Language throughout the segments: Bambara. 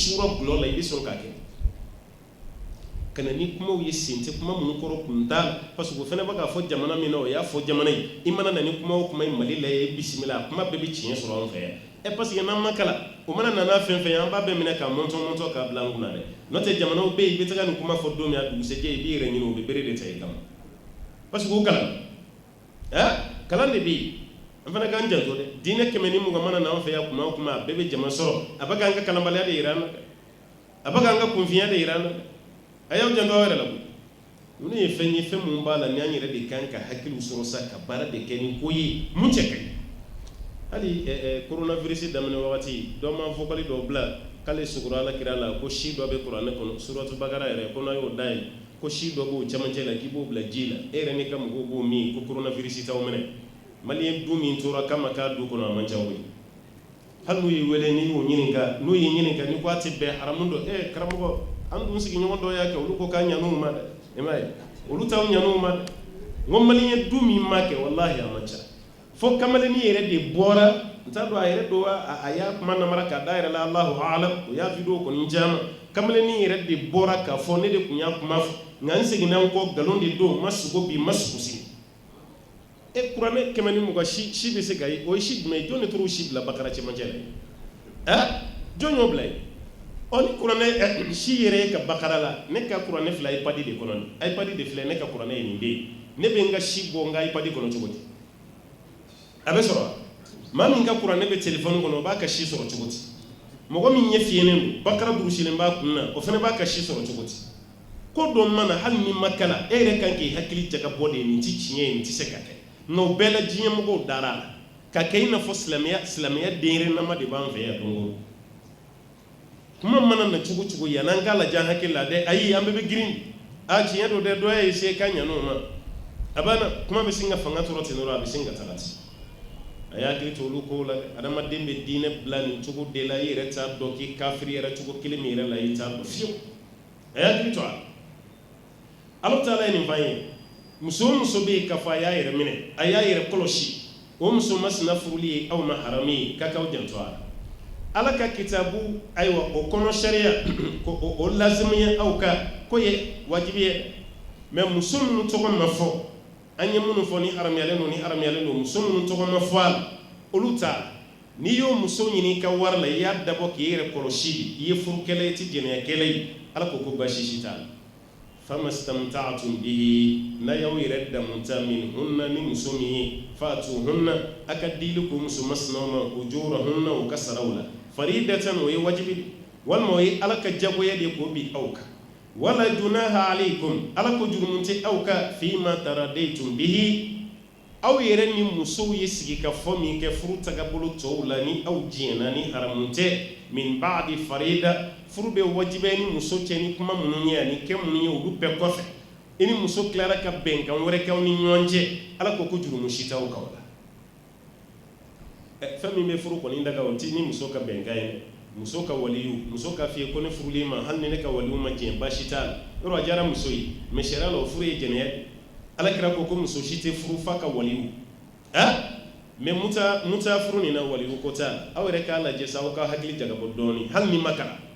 sura bulo la ibi son ka kɛ kana ni kumaw ye sente kuma mun kɔrɔ kunta parce que fɛnɛ baka fɔ jamana min na o y'a fɔ jamana yi I mana na ni kuma o kuma ye Mali la ye bisimila kuma bɛɛ bi tiɲɛ sɔrɔ an fɛ yan parce que n'an ma kala o mana nana fɛn fɛn an b'a bɛɛ minɛ ka mɔntɔn ka bila an kunna dɛ n'o tɛ jamanaw bɛ yen I bɛ taga nin kuma fɔ don min a dugusɛjɛ I b'i yɛrɛ ɲini o bɛ bere de ta I kama parce que o kalan kalan de bɛ yen an fana k'an janto dɛ diinɛ 120 mana na an fɛ yan kuma o kuma a bɛɛ bɛ jama sɔrɔ a bɛ k'an ka kalanbaliya de yira an na dɛ a bɛ k'an ka kunfinya de yira an na dɛ a y'aw janto aw yɛrɛ la ninnu ye fɛn ye fɛn mun b'a la ni an yɛrɛ de kan ka hakiliw sɔrɔ sa ka baara de kɛ ni ko ye mun cɛ ka ɲi hali coronavirus daminɛ wagati dɔ ma fɔbali dɔ bila k'ale sugura Alakira la ko si dɔ bɛ kuranɛ kɔnɔ suratu bakara yɛrɛ ko n'a y'o da ye ko si dɔ b'o cɛmancɛ la k'i b'o bila ji la e yɛrɛ n'i ka mɔgɔw b'o min ko coronavirus t'aw minɛ maliyɛn du min tora k'a ma k'a du kɔnɔ a man ca koyi hali n'u y'i wele n'i y'o ɲininka n'u y'i ɲininka ni ko a tɛ bɛn haramu dɔ karamɔgɔ an dun sigiɲɔgɔn dɔ y'a kɛ olu ko k'a ɲan'u ma dɛ i m'a ye olu t'aw ɲan'u ma dɛ n ko maliyɛn du min ma kɛ walahi a man ca fo kamalennin yɛrɛ de bɔra n t'a dɔn a yɛrɛ don a y'a kuma namara k'a da yɛrɛ la Allahu a'lam o y'a video kɔni jama kamalennin yɛrɛ de bɔra k'a fɔ ne de kun y'a kuma fɔ nka n seginna n kɔ nkalon de don ma sogo bi ma sogo sigi kuranɛ 120 si bɛ se ka ye o ye si jumɛn ye jɔn de tor'o si bila bakara cɛmancɛ la jɔn y'o bila ye ni kuranɛ si yɛrɛ ye ka bakara la ne ka kuranɛ fila iPad de kɔnɔ iPad de filɛ ne ka kuranɛ ye nin de ye ne bɛ n ka si bɔ n ka iPad kɔnɔ cogo di a bɛ sɔrɔ maa min ka kuranɛ bɛ téléphone kɔnɔ o b'a ka si sɔrɔ cogo di mɔgɔ min ɲɛ fiyɛnen don bakara durusilen b'a kun na o fana b'a ka si sɔrɔ cogo di ko dɔ mana hali ni ma kala e yɛrɛ kan k'i hakili jagabɔ de ye nin tɛ tiɲɛ ye nin tɛ se ka kɛ nka o bɛɛ la diɲɛ mɔgɔw dara a la ka kɛ i n'a fɔ silamɛya denyirirɛnnama de b'an fɛ yan don o don kuma mana na cogo cogo yan'an k'a lajɛ an hakili la dɛ ayi an bɛɛ bɛ girin tiɲɛ don dɛ dɔ y'a essayé k'a ɲan'o ma a banna kuma bɛ sin ka fanga sɔrɔ ten dɔrɔn a bɛ sin ka taga ten a y'a hakili to olu kow la dɛ adamaden bɛ diinɛ bila nin cogo de la i yɛrɛ t'a dɔn k'i kafiri yɛrɛ cogo kelen min yɛrɛ la i t'a dɔn fiyewu a y'a hakili to a la Alahu Taala ye nin f'an ye muso o muso bɛ yen k'a fɔ a y'a yɛrɛ minɛ a y'a yɛrɛ kɔlɔsi o muso masina furuli ye aw ma haramu ye k'a k'aw janto a la Ala ka kitabu ayiwa o kɔnɔ sariya ko o lazimiya aw ka ko ye wajibi ye mais muso minnu tɔgɔ ma fɔ an ye minnu fɔ ni haramuyalen don muso minnu tɔgɔ ma fɔ a la olu ta n'i y'o muso ɲini i ka wari la i y'a dabɔ k'i yɛrɛ kɔlɔsi i ye furukɛla ye i tɛ jɛnɛyakɛla ye Ala ko ko baasi si t'a la famastamta'tum bihi n'a y'aw yɛrɛ damunta minhunna ni muso min ye fa'tuhunna a ka dili ko muso masinaw ma ujurahunna o ka saraw la faridatan o ye wajibi walima o ye Ala ka jagoya de k'o bi aw kan wala junaha alaykum Ala ko jurumu tɛ aw kan fima taradaytum bihi aw yɛrɛ ni musow ye sigi ka fɔ min kɛ furu tagabolo tɔw la ni aw jɛnna ni haramu tɛ min ba'di farida furu bɛ wajibiya ni muso cɛ ni kuma minnu ye ani kɛ minnu ye olu bɛɛ kɔfɛ i ni muso tilara ka bɛnkan wɛrɛ kɛ aw ni ɲɔgɔn cɛ Ala ko jurumu si t'aw kan o la fɛn min bɛ furu kɔni daga o ti ni muso ka bɛnkan ye muso ka waliyu muso ka f'i ye ko ne furulen ma hali ni ne ka waliyu ma jɛn baasi t'a la yɔrɔ a diyara muso ye mais sariya la o furu ye jɛnɛya de Alakira ko muso si tɛ furu f'a ka waliyu mais muta furu nin na waliyu ko t'a la aw yɛrɛ k'a lajɛ sa aw ka hakili jagabɔ dɔɔni hali ni ma kalan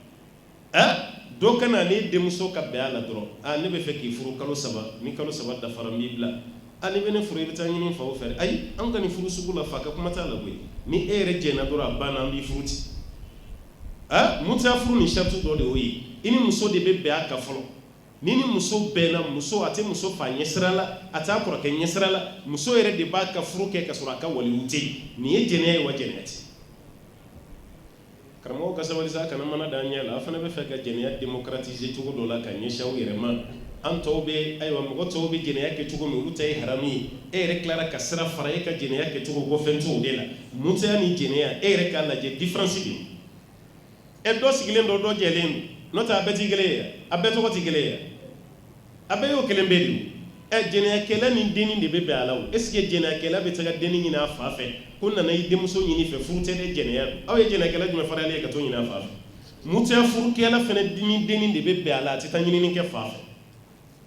dɔ ka na ni denmuso ka bɛn a la dɔrɔn ne bɛ fɛ k'i furu kalo 3 ni kalo 3 dafara n b'i bila ni bɛ ne furu i bɛ taa ɲini faw fɛ ayi an ka nin furu sugu la fa ka kuma t'a la koyi ni e yɛrɛ jɛnna dɔrɔn a banna an b'i furu ten muta furu ni shartu dɔ de y'o ye i ni muso de bɛ bɛn a kan fɔlɔ ni muso bɛnna muso a tɛ muso fa ɲɛsira la a t'a kɔrɔkɛ ɲɛsira la muso yɛrɛ de b'a ka furu kɛ ka sɔrɔ a ka waliyu tɛ yen nin ye jɛnɛya ye wa jɛnɛya tɛ karamɔgɔw ka sabali sa kana mana d'an ɲɛ la a fana bɛ fɛ ka jɛnɛya démocratiser cogo dɔ la ka ɲɛsin aw yɛrɛ ma an tɔw bɛ ayiwa mɔgɔ tɔw bɛ jɛnɛya kɛ cogo min olu ta ye haramu ye e yɛrɛ tilara ka sira fara e ka jɛnɛya kɛ cogo bɔ fɛn t'o de la mutaya ni jɛnɛya e yɛrɛ k'a lajɛ différence bɛ yen dɔ sigilen dɔ dɔ jɛlen don n'o tɛ a bɛɛ tɛ kelen ye a bɛɛ tɔgɔ tɛ kelen ye a bɛɛ y'o kelen bɛ de jɛnɛyakɛla ni denni de bɛ bɛn a la o est ce que jɛnɛyakɛla bɛ taga denni ɲini a fa fɛ ko nana i denmuso ɲini fɛ furu tɛ dɛ jɛnɛya aw ye jɛnɛyakɛla jumɛn faralen ye ka t'o ɲini a fa fɛ mutaya furukɛla fana ni denni de bɛ bɛn a la a tɛ taa ɲinini kɛ fa fɛ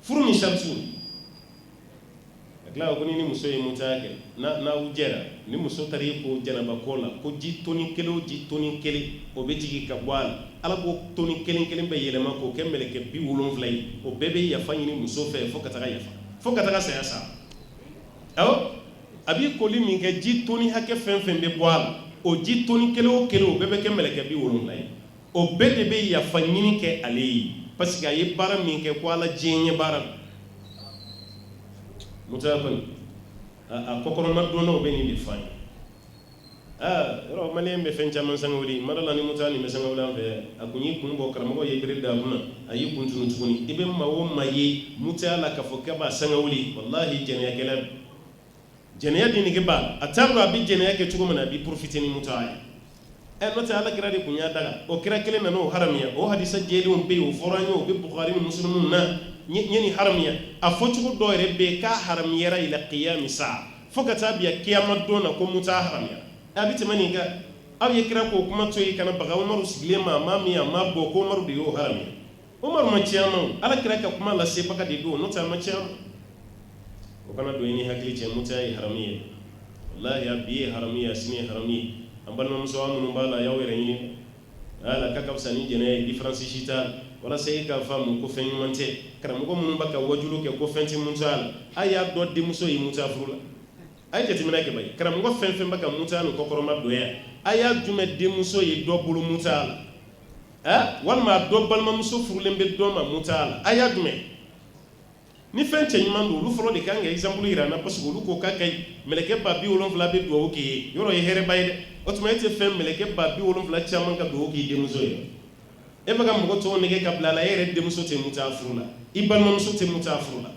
furu ni shartu kila ko ni muso ye mutake na ujera ni muso tari ko janaba kola ko ji toni kele o be jigi ka bwala ala bo toni kelen be yelema ko kembele ke bi wolonflay o bebe ya fanyini muso fe fo kataga yafa fo kataga saya sa aw abi ko li min ke ji toni hake fen be bwala o ji toni kele o bebe kembele ke bi wolonflay o bebe be ya fanyini ke ali parce que ay bara min ke ko ala jenye bara mutafan a kokoro madono be ni defani ro malien be fen chaman sangawli madala ni mutani me sangawla be akunyi kunbo karamo ye birida kuna ayi kuntunu tukuni ibe mawo maye mutala ka foka ba sangawli wallahi jene yakela jene yadi ni geba atabra bi jene yake tugo mana bi profiter ni mutaya no ta ala kira de kunya daga o kira kele na no haramiya o hadisa jeli on be o foranyo be bukhari muslimun na nyeni haramiya a fotugo do rebe ka haramiyara ila qiyam sa fogata biya kiyama dona ko muta haramiya abiti mani ga aw yekira ko kuma to yi kana baga umaru sigle ma mamiya ma bo ko umaru de yo haramiya umaru ma ciyama ala kira ka kuma la se baka de do no ta ma ciyama o kana do ni hakli ce muta yi haramiya wallahi abi haramiya sini haramiya ambal ma muso amun bala yawere ni ala ka kabsani jene difference shita wala sai ka famu ko fen mante karam ko mun baka wajulu ke ko fenti mutal aya do di muso yi muta furula ay jati mina ke bay karam ko fen baka muta no ko koroma do ya aya jume di muso yi do bulu mutal wal ma do bal ma muso furule mbe do ma mutal aya jume ni fen che nyimando lu folo de kanga example ira na parce que lu ko kakay meleke ba bi wolon vla be do oki yoro ye here bayde automate fen meleke ba bi wolon vla chaman ka do oki de muso yi e baga mo to nege kabla la yere de muso te muta furula ibal mo muso te muta furula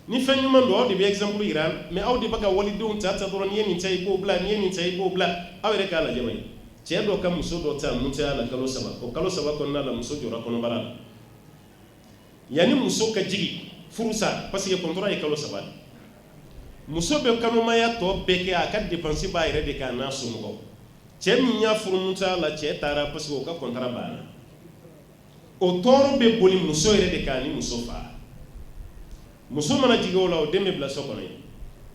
ni fen nyuma do de bi example iran mais awdi baga wali do tata do yeni tay bo bla yeni tay bo bla awere kala jamay ce do kam muso do ta muta la kalo saba ko kalo saba ko na la muso jora kono bara yani muso ka jigi furusa parce que contrat e kalo saba muso be kanu maya to beke aka dépenser ba yere de kana sumo cɛ min y'a furu muta la cɛ taara parce que o ka contrat banna o tɔɔrɔ bɛ boli muso yɛrɛ de kan ni muso fa muso mana jigin o la o den bɛ bila so kɔnɔ ye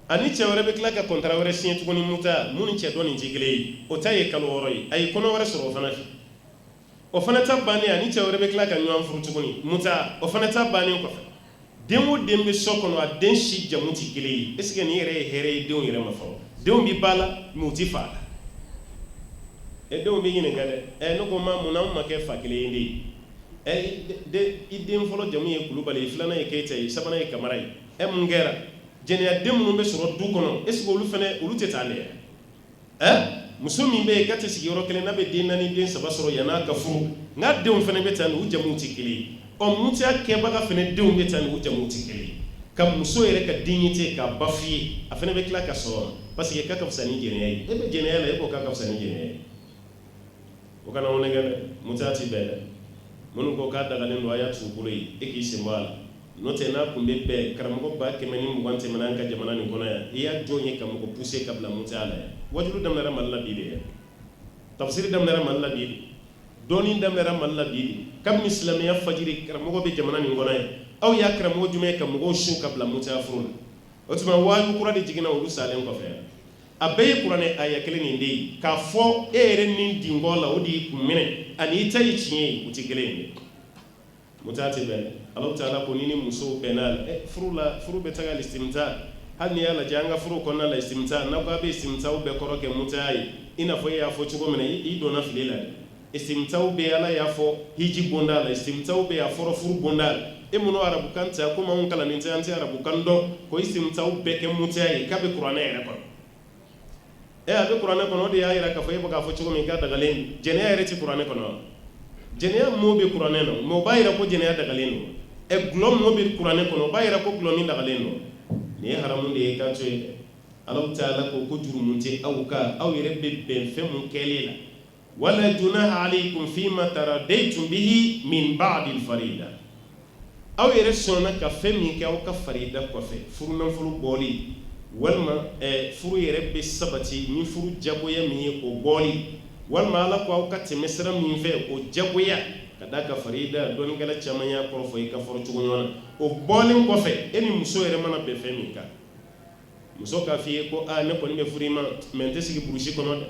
ani cɛ wɛrɛ bɛ tila ka contrat wɛrɛ signé tuguni muta mun ni cɛ dɔ nin tɛ kelen ye o ta ye kalo 6 ye a ye kɔnɔ wɛrɛ sɔrɔ o fana fɛ o fana ta bannen ani cɛ wɛrɛ bɛ tila ka ɲɔgɔn furu tuguni muta o fana ta bannen kɔfɛ den o den bɛ so kɔnɔ a den si jamu tɛ kelen ye est ce que nin yɛrɛ ye hɛrɛ ye denw yɛrɛ ma fɔlɔ denw bɛ ba la mais u tɛ fa la denw bɛ ɲininka dɛ ne ko ma mun na anw ma kɛ fa kelen ye de i den fɔlɔ jamu ye Kulubali filanan ye Keyita ye sabanan ye Kamara ye mun kɛra jɛnɛya den minnu bɛ sɔrɔ du kɔnɔ est ce que olu tɛ taa ne muso min bɛ yen k'a tɛ sigi yɔrɔ kelen n'a bɛ den 4 den 3 sɔrɔ yan'a ka furu n'a denw fana bɛ taa nin u jamuw tɛ kelen ye mutiya kɛbaga fana denw bɛ taa nin u jamuw tɛ kelen ye ka muso yɛrɛ ka dignité k'a ba f'i ye a fana bɛ tila ka sɔrɔ parce que k'a ka fisa ni jɛnɛya ye e bɛ jɛnɛya la e ko k'a ka fisa ni jɛnɛya ye o kana wone gele mutati bele munu ko ka dagalen do aya tu bolo yi e ki se mala no te na kumbe be karamo ba ke mani mu wante manan ka jamana ni kono ya iya jonye kam ko pousser kabla mutala wajulu dam na malla bide tafsir dam na malla bide doni dam na malla bide kam islamiyya fajiri karamo be jamana ni kono ya aw ya karamo jume kam go shu kabla mutafurun otuma wayu qur'ani jigina o salen ko fe abe qur'ani aya kelen ni ndey ka fo ere ni dingola odi kumene ani tayi chiye utigele mutati be Allah taala ko nini muso benal furu be tagal istimta hal ni yalla janga furu ko na la istimta na ko be istimta be koroke mutai ina fo ya fo chugo mena i do na filela istimta be ala ya fo hiji bonda la istimta be ya foro furu bonda e muno arabu kanta ko ma on kala ni tanti arabu kando ko istimta be ke mutai ka be qur'ani ere ko abe qur'ani kono de ya ira ka fo e baka fo chugo min ka daga len jene ya ere ti qur'ani kono jene ya mo be qur'ani no mo ba ira ko jene ya daga len e glom mo be qur'ani kono ba ira ko glom min daga len no ni haramu de ka to e Allah taala ko ko jurumunte awka aw yere be ben femu kelela wala junaha alaykum fima taradaytum bihi min ba'd al-farida aw yere sona ka femi ke aw ka farida ko fe furu nan furu boli walma furu yere be sabati ni furu jagoya mi o boli walma ala ko aw ka temesra min fe o jagoya kada ka farida don gala chamanya ko fo ka for chugo nyona o bolin ko fe eni muso yere mana be femi ka muso ka fi ko a ne ko ni be furima men te sigi burushi kono de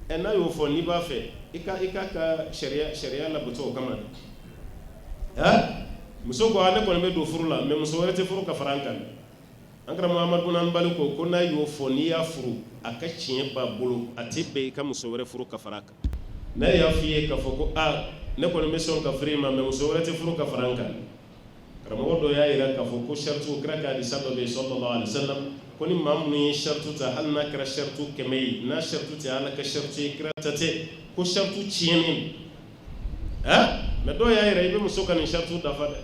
e na yo fo ni ba fe ika ka sharia la buto kama ha muso ko ne ko ni be do furu la mais muso wala te furu ka farankan ankara muhammad bin anbal ko na yo fo ni ya furu aka ciye ba bulu atibe ka muso wala furu ka faraka na ya fi ka fo ko a ne ko ni be son ka furima mais muso wala te furu ka farankan karamo do ya ira ka fo ko shartu kraka di sababe sallallahu alaihi wasallam koni mamni shartu ta halna kra shartu kemei na shartu ta ala ka shartu kratate ko shartu ciyenin ha me do ya ira ibe muso kan shartu da fada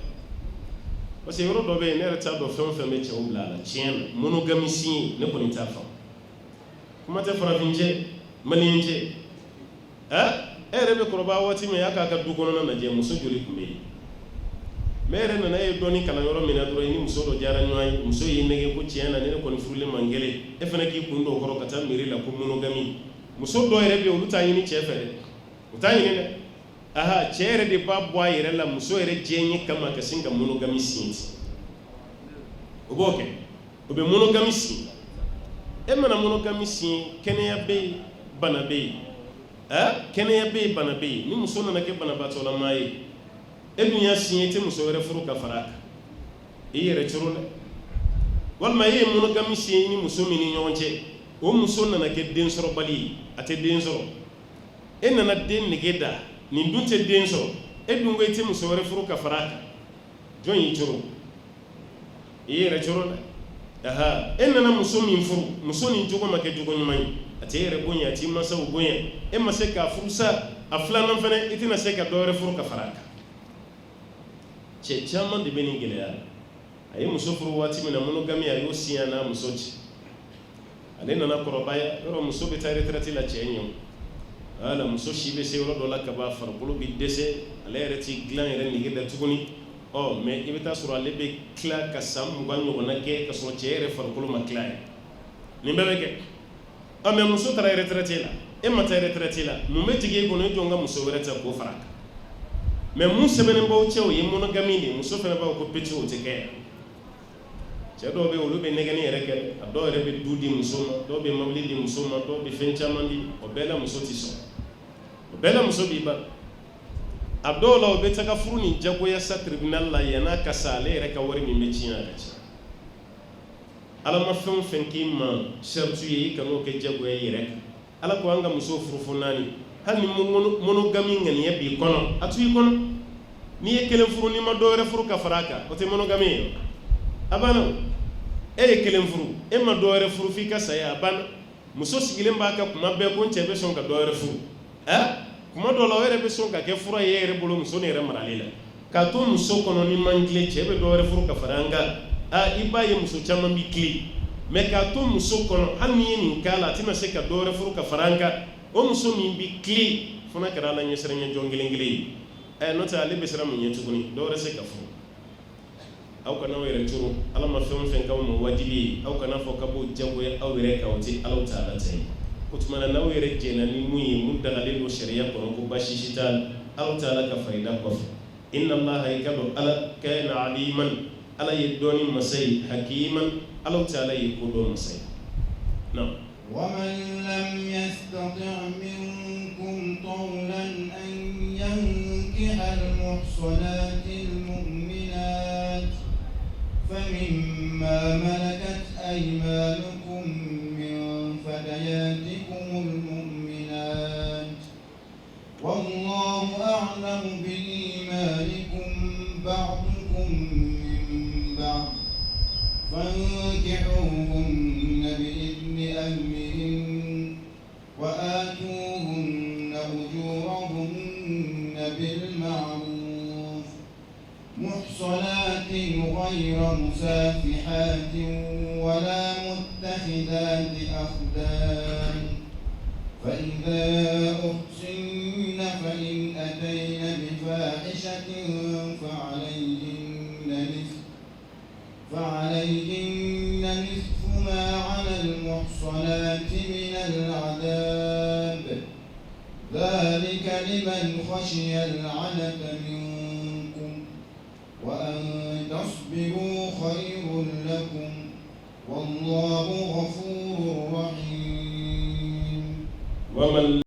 parce yoro do be ne rata do fem fem e chewu blala ciyen monogamy si ne koni ta fa kuma ta fara finje malinje ha ere be ko ba wati me aka ka dugono na je muso joli kumei mere na nayi doni kala yoro mina duro ni muso do jara nyoy muso yi nege ko ciena ne ko furule mangele e fana ki kundo ko kata miri la ko monogami muso do yere be uluta yini chefere uta yini ne aha chere de ba boy yere la muso yere jenyi kama ka singa monogami sinti oboke obe monogami sin e mana monogami sin kene ya be bana be kene ya be bana be ni muso na ke bana ba to la mai edunya sinyete muso wɛrɛ furu ka faraka i yɛrɛ coro la walima ye monogami siɲɛ ni muso min ni ɲɔgɔn cɛ o muso nana kɛ den sɔrɔ bali ye a tɛ den sɔrɔ e nana den nege da nin dun tɛ den sɔrɔ e dun ko i tɛ muso wɛrɛ furu ka faraka jɔn y'i coro i yɛrɛ coro la aha e nana muso min furu muso nin jogo ma kɛ jogo ɲuman ye a tɛ yɛrɛ bonya a t'i mansaw bonya e ma se k'a furu sa a filanan fɛnɛ i tɛna se ka dɔ wɛrɛ furu ka faraka cɛ caman de bɛ nin gɛlɛya a ye muso furu waati min na monogami a y'o siɲɛ n'a muso ci ale nana kɔrɔbaya yɔrɔ muso bɛ taa retraite la cɛ ɲɛ wala muso si bɛ se yɔrɔ dɔ la ka ban farikolo bɛ dɛsɛ ale yɛrɛ ti dilan yɛrɛ nege la tuguni mais i bɛ taa sɔrɔ ale bɛ tila ka san 20 ɲɔgɔnna kɛ ka sɔrɔ cɛ yɛrɛ farikolo ma tila ye nin bɛɛ bɛ kɛ mais muso taara retraite la e ma taa retraite la mun bɛ jigin e kɔnɔ e jɔn ka muso wɛrɛ ta k'o fara a kan mais mun sɛbɛnnen baw cɛw ye monogami de muso fana b'a ko petit o tɛ kɛ cɛ dɔw bɛ olu bɛ nɛgɛnni yɛrɛ kɛ a dɔw yɛrɛ bɛ du di muso ma dɔw bɛ mobili di muso ma dɔw bɛ fɛn caman di o bɛɛ la muso tɛ sɔn o bɛɛ la muso b'i ban a dɔw la o bɛ taga furu ni jagoya sa tribunal la yan'a ka sa ale yɛrɛ ka wari min bɛ tiɲɛ a ka ca ala ma fɛn o fɛn k'i ma saratu ye i kan'o kɛ jagoya i yɛrɛ kan ala ko an ka muso furu fo 4 hali ni monogami ŋaniya b'i kɔnɔ a to i kɔnɔ n'i ye kelen furu n'i ma dɔ wɛrɛ furu ka fara a kan o tɛ monogami ye a banna e ye kelen furu e ma dɔ wɛrɛ furu f'i ka saya a banna muso sigilen b'a ka kuma bɛɛ ko n cɛ bɛ sɔn ka dɔ wɛrɛ furu kuma dɔ la o yɛrɛ bɛ sɔn ka kɛ fura ye e yɛrɛ bolo muso ni yɛrɛ marali la k'a to muso kɔnɔ ni man tile cɛ bɛ dɔ wɛrɛ furu ka fara an kan i b'a ye muso caman bɛ tile mais k'a to muso kɔnɔ hali n'i ye nin k'a la a tɛna se ka dɔ wɛrɛ furu ka fara an kan o muso min bɛ tile fana kɛra ala ɲɛsiranɲɛ jɔn kelen kelen ye n'o tɛ ale bɛ siran mun ɲɛ tuguni dɔ wɛrɛ se ka furu aw kana aw yɛrɛ turu ala ma fɛn o fɛn k'aw ma wajibi ye aw kana fɔ k'a b'o jagoya aw yɛrɛ kan o tɛ alaw ta ala ta ye o tuma na n'aw yɛrɛ jɛnna ni mun ye mun dagalen don sariya kɔnɔ ko baasi si t'a la alaw ta ala ka farida kɔfɛ inna allaha i ka dɔn ala kana aliman ala ye dɔɔni masa ye hakiman alaw ta ala ye ko dɔn masa ye na ومن لم يستطع منكم طولا أن ينكح المحصنات المؤمنات فمما ملكت أيمانكم من فتياتكم المؤمنات والله أعلم بإيمانكم بعضكم من بعض فانكحوهن بإذن أهلهن وآتوهن أجورهن بالمعروف محصنات غير مسافحات ولا متخذات أخدان فإذا أحصن فإن أتين بفاحشة فعليهن نصف ما على المحصنات من العذاب ذلك لمن خشي العنة منكم وأن تصبروا خير لكم والله غفور رحيم. ومن